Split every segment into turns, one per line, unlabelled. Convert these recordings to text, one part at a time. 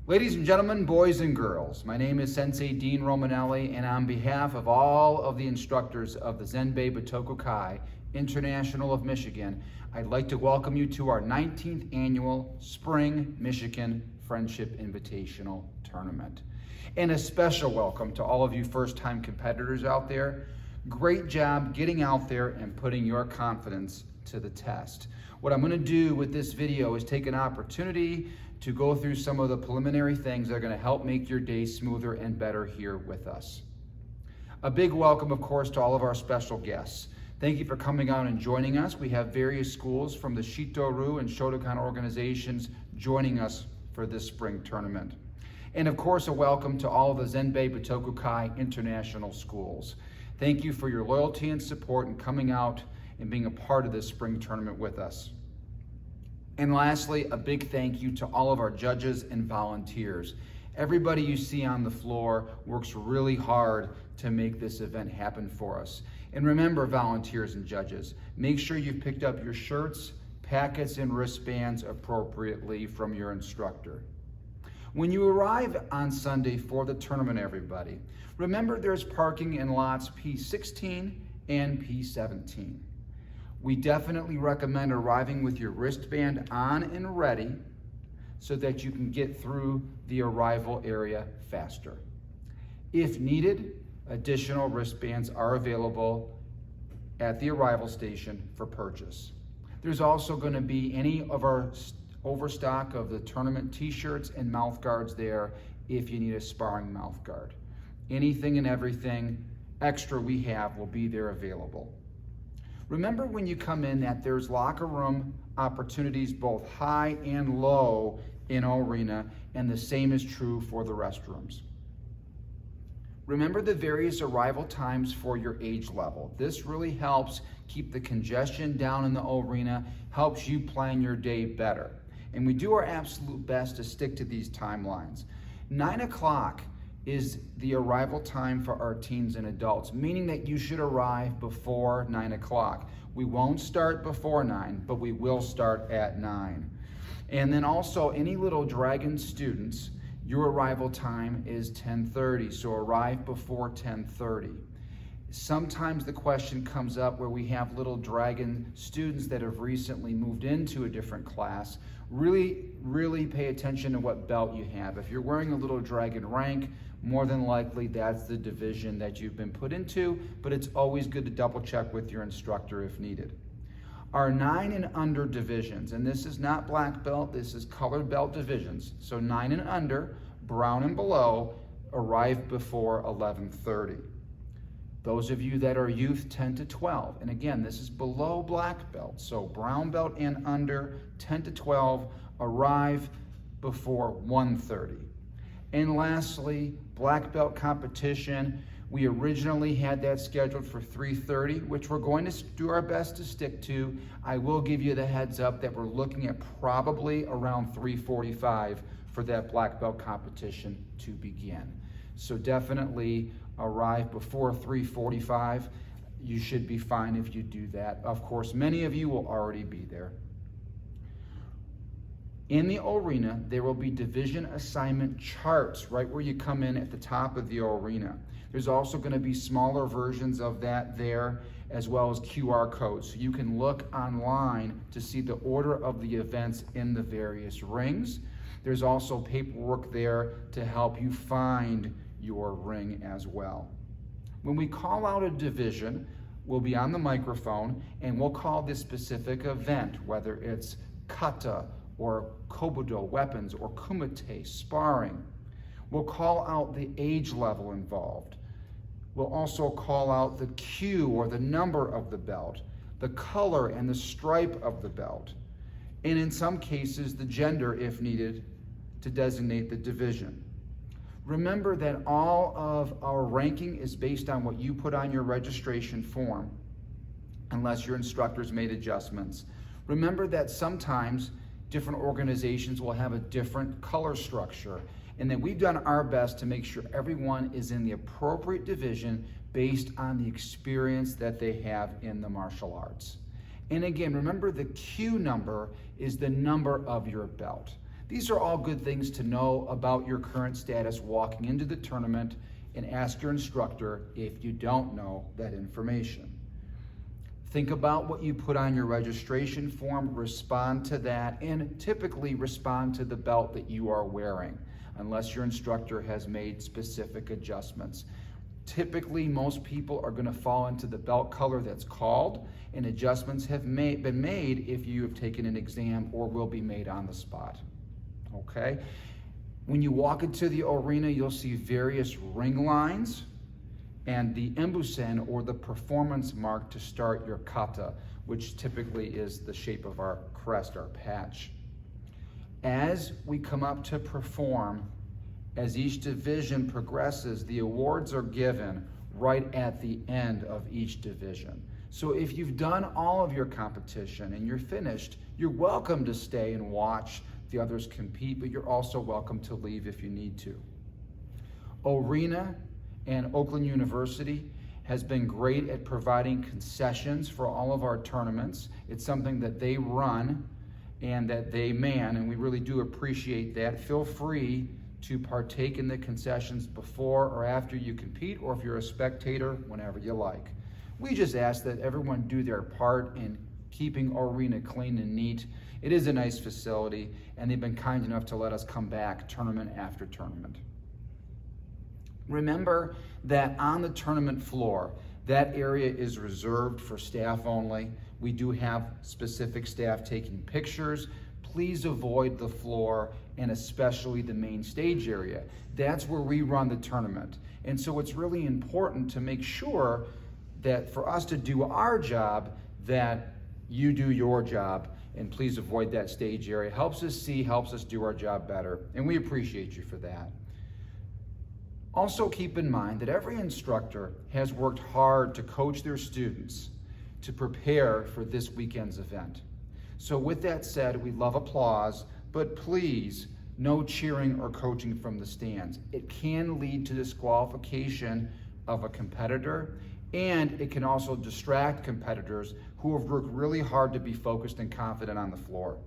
Ladies and gentlemen, boys and girls, my name is Sensei Dean Romanelli, and on behalf of all of the instructors of the Zenbei Batoko Kai International of Michigan, I'd like to welcome you to our 19th annual Spring Michigan Friendship Invitational Tournament. And a special welcome to all of you first-time competitors out there. Great job getting out there and putting your confidence to the test. What I'm going to do with this video is take an opportunity to go through some of the preliminary things that are going to help make your day smoother and better here with us. A big welcome, of course, to all of our special guests. Thank you for coming out and joining us. We have various schools from the Shito-Ryu and Shotokan organizations joining us for this spring tournament. And of course, a welcome to all of the Zenbei Batoko Kai International schools. Thank you for your loyalty and support in coming out and being a part of this spring tournament with us. And lastly, a big thank you to all of our judges and volunteers. Everybody you see on the floor works really hard to make this event happen for us. And remember, volunteers and judges, make sure you've picked up your shirts, packets, and wristbands appropriately from your instructor. When you arrive on Sunday for the tournament, everybody, remember there's parking in lots P16 and P17. We definitely recommend arriving with your wristband on and ready so that you can get through the arrival area faster. If needed, additional wristbands are available at the arrival station for purchase. There's also going to be any of our overstock of the tournament t-shirts and mouth guards there if you need a sparring mouth guard. Anything and everything extra we have will be there available. Remember when you come in that there's locker room opportunities both high and low in our arena, and the same is true for the restrooms. Remember the various arrival times for your age level. This really helps keep the congestion down in the arena, helps you plan your day better. And we do our absolute best to stick to these timelines. 9 o'clock is the arrival time for our teens and adults, meaning that you should arrive before 9 o'clock. We won't start before 9, but we will start at 9. And then also any little dragon students, your arrival time is 10:30, so arrive before 10:30. Sometimes the question comes up where we have little dragon students that have recently moved into a different class. Really pay attention to what belt you have. If you're wearing a little dragon rank, more than likely that's the division that you've been put into, but it's always good to double check with your instructor if needed. Our 9 and under divisions, and this is not black belt, this is colored belt divisions. So 9 and under, brown and below, arrive before 11:30. Those of you that are youth, 10 to 12. And again, this is below black belt. So brown belt and under, 10 to 12, arrive before 1:30. And lastly, black belt competition. We originally had that scheduled for 3:30, which we're going to do our best to stick to. I will give you the heads up that we're looking at probably around 3:45 for that black belt competition to begin. So definitely arrive before 3:45. You should be fine if you do that. Of course, many of you will already be there. In the arena, there will be division assignment charts right where you come in at the top of the arena. There's also going to be smaller versions of that there, as well as QR codes. So you can look online to see the order of the events in the various rings. There's also paperwork there to help you find your ring as well. When we call out a division, we'll be on the microphone and we'll call this specific event, whether it's kata or kobudo weapons or kumite sparring. We'll call out the age level involved. We'll also call out the cue or the number of the belt, the color and the stripe of the belt, and in some cases the gender if needed to designate the division. Remember that all of our ranking is based on what you put on your registration form, unless your instructors made adjustments. Remember that sometimes different organizations will have a different color structure, and that we've done our best to make sure everyone is in the appropriate division based on the experience that they have in the martial arts. And again, remember the cue number is the number of your belt. These are all good things to know about your current status walking into the tournament, and ask your instructor if you don't know that information. Think about what you put on your registration form, respond to that, and typically respond to the belt that you are wearing, unless your instructor has made specific adjustments. Typically, most people are going to fall into the belt color that's called, and adjustments have been made if you have taken an exam or will be made on the spot. Okay? When you walk into the arena, you'll see various ring lines and the embusen, or the performance mark to start your kata, which typically is the shape of our crest, our patch. As we come up to perform, as each division progresses, the awards are given right at the end of each division. So if you've done all of your competition and you're finished, you're welcome to stay and watch the others compete, but you're also welcome to leave if you need to. Arena and Oakland University has been great at providing concessions for all of our tournaments. It's something that they run and that they man, and we really do appreciate that. Feel free to partake in the concessions before or after you compete, or if you're a spectator, whenever you like. We just ask that everyone do their part in keeping Arena clean and neat. It is a nice facility, and they've been kind enough to let us come back tournament after tournament. Remember that on the tournament floor, that area is reserved for staff only. We do have specific staff taking pictures. Please avoid the floor, and especially the main stage area. That's where we run the tournament. And so it's really important to make sure that for us to do our job, that you do your job, and please avoid that stage area. Helps us see, helps us do our job better, and we appreciate you for that. Also keep in mind that every instructor has worked hard to coach their students to prepare for this weekend's event. So with that said, we love applause, but please, no cheering or coaching from the stands. It can lead to disqualification of a competitor, and it can also distract competitors who have worked really hard to be focused and confident on the floor.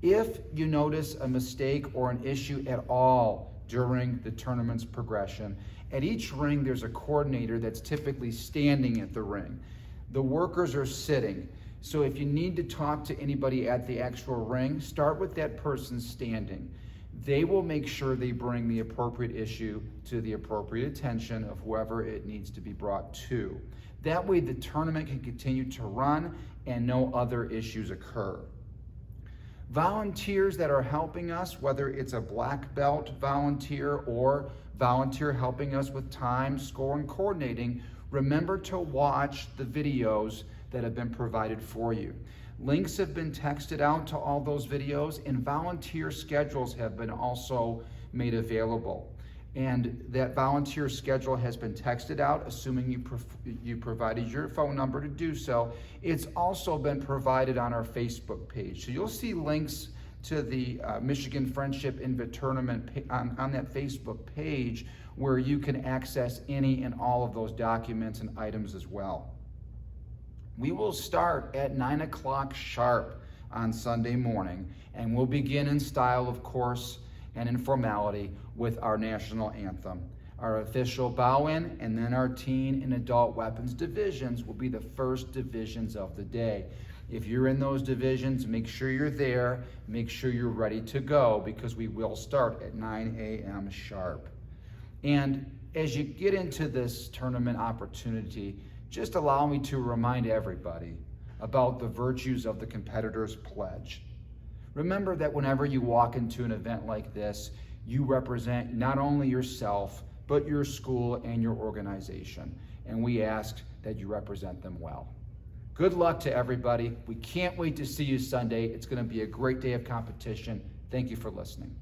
If you notice a mistake or an issue at all during the tournament's progression, at each ring there's a coordinator that's typically standing at the ring. The workers are sitting. So if you need to talk to anybody at the actual ring, start with that person standing. They will make sure they bring the appropriate issue to the appropriate attention of whoever it needs to be brought to. That way the tournament can continue to run and no other issues occur. Volunteers that are helping us, whether it's a black belt volunteer or volunteer helping us with time, score, and coordinating, remember to watch the videos that have been provided for you. Links have been texted out to all those videos, and volunteer schedules have been also made available. And that volunteer schedule has been texted out, assuming you provided your phone number to do so. It's also been provided on our Facebook page. So you'll see links to the Michigan Friendship Invitational on that Facebook page, where you can access any and all of those documents and items as well. We will start at 9 o'clock sharp on Sunday morning, and we'll begin in style, of course, and in formality with our national anthem. Our official bow-in, and then our teen and adult weapons divisions will be the first divisions of the day. If you're in those divisions, make sure you're there, make sure you're ready to go, because we will start at 9 a.m. sharp. And as you get into this tournament opportunity, just allow me to remind everybody about the virtues of the competitor's pledge. Remember that whenever you walk into an event like this, you represent not only yourself, but your school and your organization. And we ask that you represent them well. Good luck to everybody. We can't wait to see you Sunday. It's going to be a great day of competition. Thank you for listening.